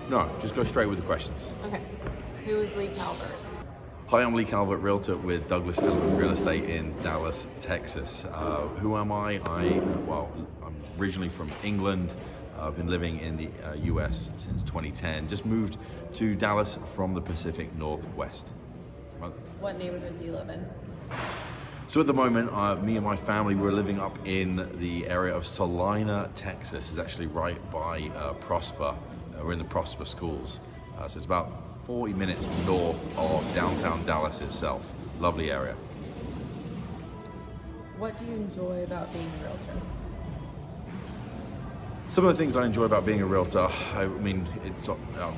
No, just go straight with the questions. Okay. Who is Leigh Calvert? Hi, I'm Leigh Calvert, realtor with Douglas Elliman Real Estate in Dallas, Texas. Who am I? I'm originally from England. I've been living in the US since 2010. Just moved to Dallas from the Pacific Northwest. What neighborhood do you live in? So at the moment, me and my family, we're living up in the area of Salina, Texas. It's actually right by Prosper. We're in the Prosper schools. So it's about 40 minutes north of downtown Dallas itself. Lovely area. What do you enjoy about being a realtor? Some of the things I enjoy about being a realtor, I've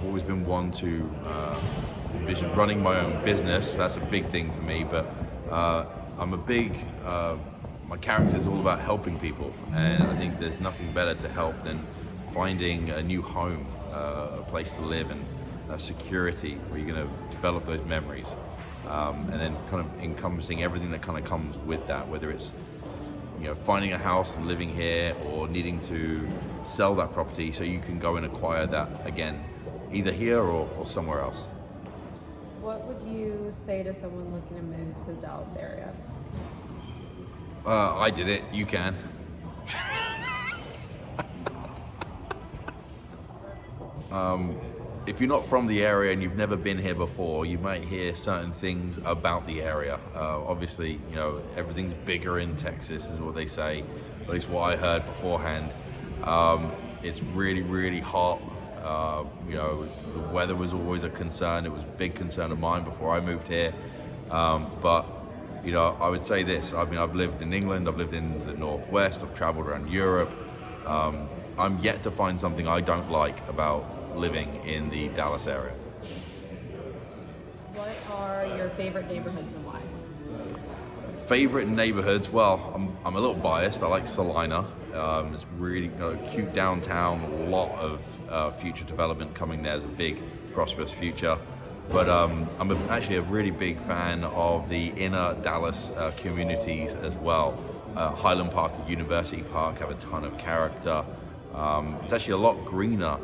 always been one to envision running my own business. That's a big thing for me, but my character is all about helping people, and I think there's nothing better to help than finding a new home, a place to live, and security where you're going to develop those memories, and then kind of encompassing everything that kind of comes with that, whether it's finding a house and living here, or needing to sell that property so you can go and acquire that again, either here or somewhere else. What would you say to someone looking to move to the Dallas area? I did it, you can. If you're not from the area and you've never been here before, you might hear certain things about the area. Obviously, everything's bigger in Texas, is what they say, at least what I heard beforehand. It's really, really hot. The weather was always a concern. It was a big concern of mine before I moved here. But I would say this. I've lived in England, I've lived in the Northwest, I've traveled around Europe. I'm yet to find something I don't like about living in the Dallas area. What are your favorite neighborhoods and why? Favorite neighborhoods? Well, I'm a little biased. I like Salina. It's really cute downtown. A lot of future development coming there. There's a big, prosperous future. But I'm actually a really big fan of the inner Dallas communities as well. Highland Park and University Park have a ton of character. It's actually a lot greener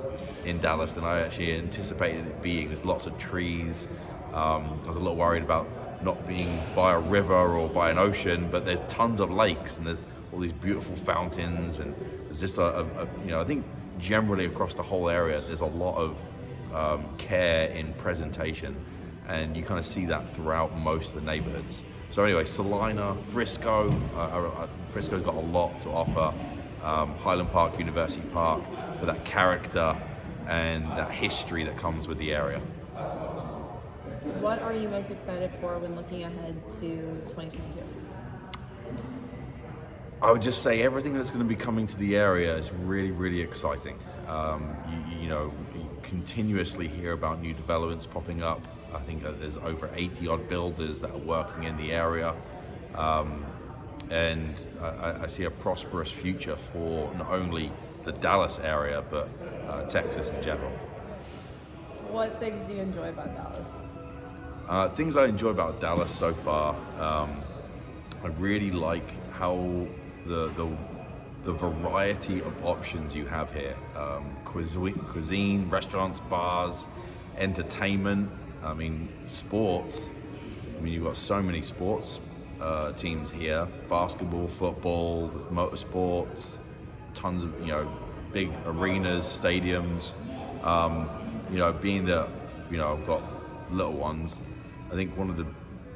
in Dallas than I actually anticipated it being. There's lots of trees. I was a little worried about not being by a river or by an ocean, but there's tons of lakes and there's all these beautiful fountains, and there's just I think generally across the whole area there's a lot of care in presentation, and you kind of see that throughout most of the neighborhoods. So anyway, Salina, Frisco, Frisco's got a lot to offer. Highland Park, University Park, for that character and that history that comes with the area. What are you most excited for when looking ahead to 2022? I would just say everything that's going to be coming to the area is really, really exciting. You continuously hear about new developments popping up. I think there's over 80 odd builders that are working in the area. And I see a prosperous future for not only the Dallas area, but Texas in general. What things do you enjoy about Dallas? Things I enjoy about Dallas so far, I really like how the variety of options you have here. Cuisine, restaurants, bars, entertainment, sports. You've got so many sports teams here: basketball, football, there's motorsports, tons of big arenas, stadiums. Being that I've got little ones, I think one of the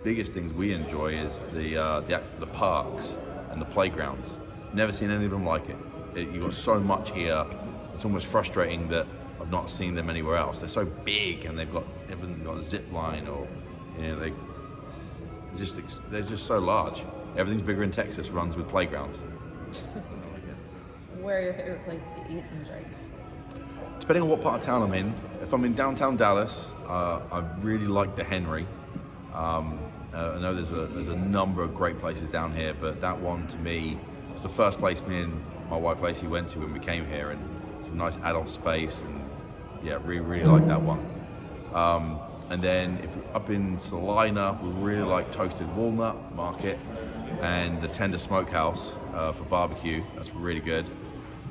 biggest things we enjoy is the parks and the playgrounds. Never seen any of them like it. You've got so much here. It's almost frustrating that I've not seen them anywhere else. They're so big, and everyone's got a zip line, or they're just so large. Everything's bigger in Texas. Runs with playgrounds. Where are your favorite places to eat and drink? Depending on what part of town I'm in. If I'm in downtown Dallas, I really like the Henry. I know there's a number of great places down here, but that one to me was the first place me and my wife Lacey went to when we came here, and it's a nice adult space, and really like that one. And then if we're up in Salina, we really like Toasted Walnut Market and the Tender Smokehouse for barbecue. That's really good.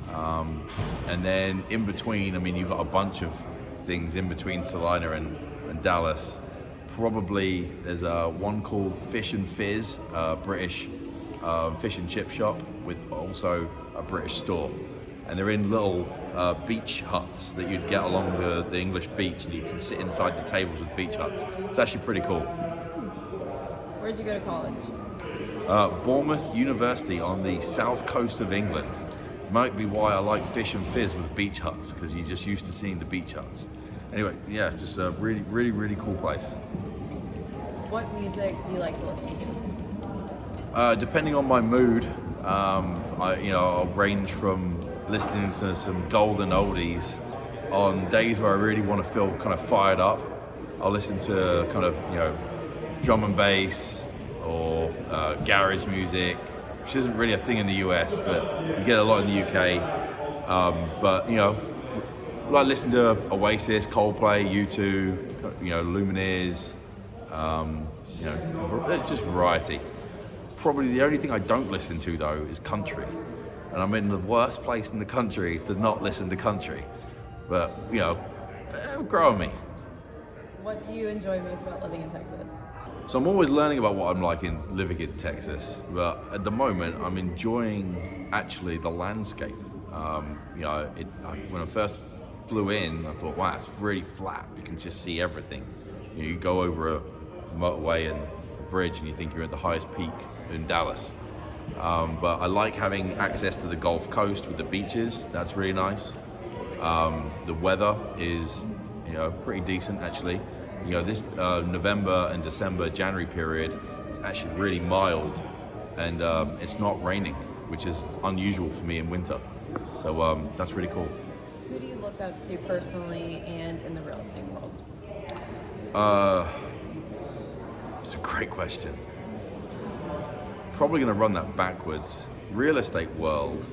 And then in between, you've got a bunch of things in between Salina and Dallas. Probably there's one called Fish and Fizz, British fish and chip shop with also a British store. And they're in little beach huts that you'd get along the English beach, and you can sit inside the tables with beach huts. It's actually pretty cool. Where'd you go to college? Bournemouth University on the south coast of England. Might be why I like Fish and Fizz with beach huts, because you're just used to seeing the beach huts. Anyway, yeah, just a really, really, really cool place. What music do you like to listen to? Depending on my mood, I'll range from listening to some golden oldies. On days where I really want to feel kind of fired up, I'll listen to kind of, drum and bass or garage music, which isn't really a thing in the US, but you get a lot in the UK. Like listening to Oasis, Coldplay, U2, Lumineers, there's just variety. Probably the only thing I don't listen to though is country, and I'm in the worst place in the country to not listen to country. But it'll grow on me. What do you enjoy most about living in Texas? So I'm always learning about what I'm like in living in Texas, but at the moment I'm enjoying actually the landscape. When I first flew in, I thought, wow, it's really flat. You can just see everything. You go over a motorway and a bridge and you think you're at the highest peak in Dallas. But I like having access to the Gulf Coast with the beaches. That's really nice. The weather is, pretty decent actually. This November and December, January period, it's actually really mild, and it's not raining, which is unusual for me in winter. So that's really cool. Who do you look up to personally and in the real estate world? It's a great question. Probably going to run that backwards. Real estate world.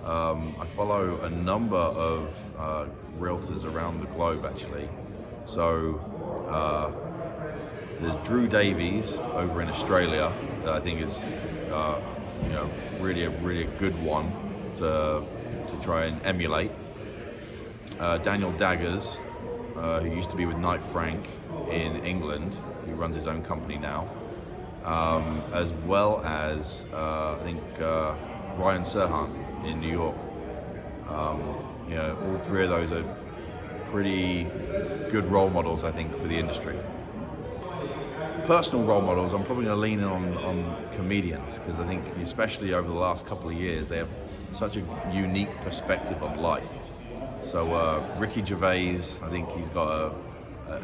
I follow a number of realtors around the globe actually. So there's Drew Davies over in Australia that I think is really a good one to try and emulate. Daniel Daggers, who used to be with Knight Frank in England, who runs his own company now, as well as I think Ryan Serhan in New York. All three of those are pretty good role models, I think, for the industry. Personal role models, I'm probably going to lean in on comedians, because I think, especially over the last couple of years, they have such a unique perspective on life. So Ricky Gervais, I think he's got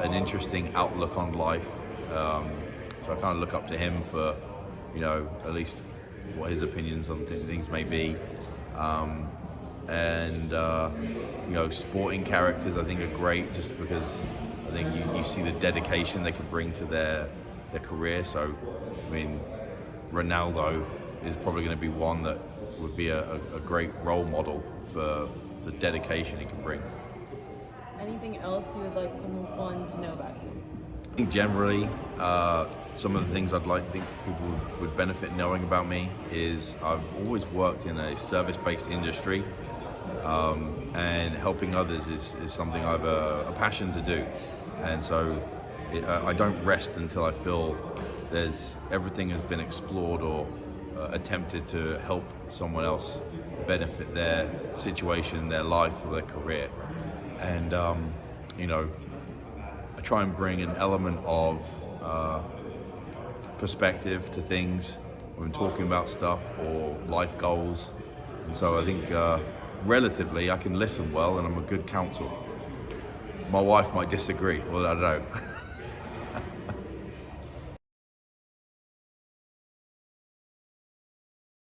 an interesting outlook on life. So I kind of look up to him for, at least what his opinions on things may be. Sporting characters I think are great, just because I think you see the dedication they can bring to their career. So, Ronaldo is probably going to be one that would be a great role model for the dedication he can bring. Anything else you would like someone to know about you? I think generally, some of the things I'd like to think people would benefit knowing about me is I've always worked in a service-based industry, and helping others is something I have a passion to do. And so I don't rest until I feel everything has been explored or attempted to help someone else benefit their situation, their life, or their career. And I try and bring an element of perspective to things when talking about stuff or life goals. And so I think relatively I can listen well, and I'm a good counsel. My wife might disagree, well, I don't know.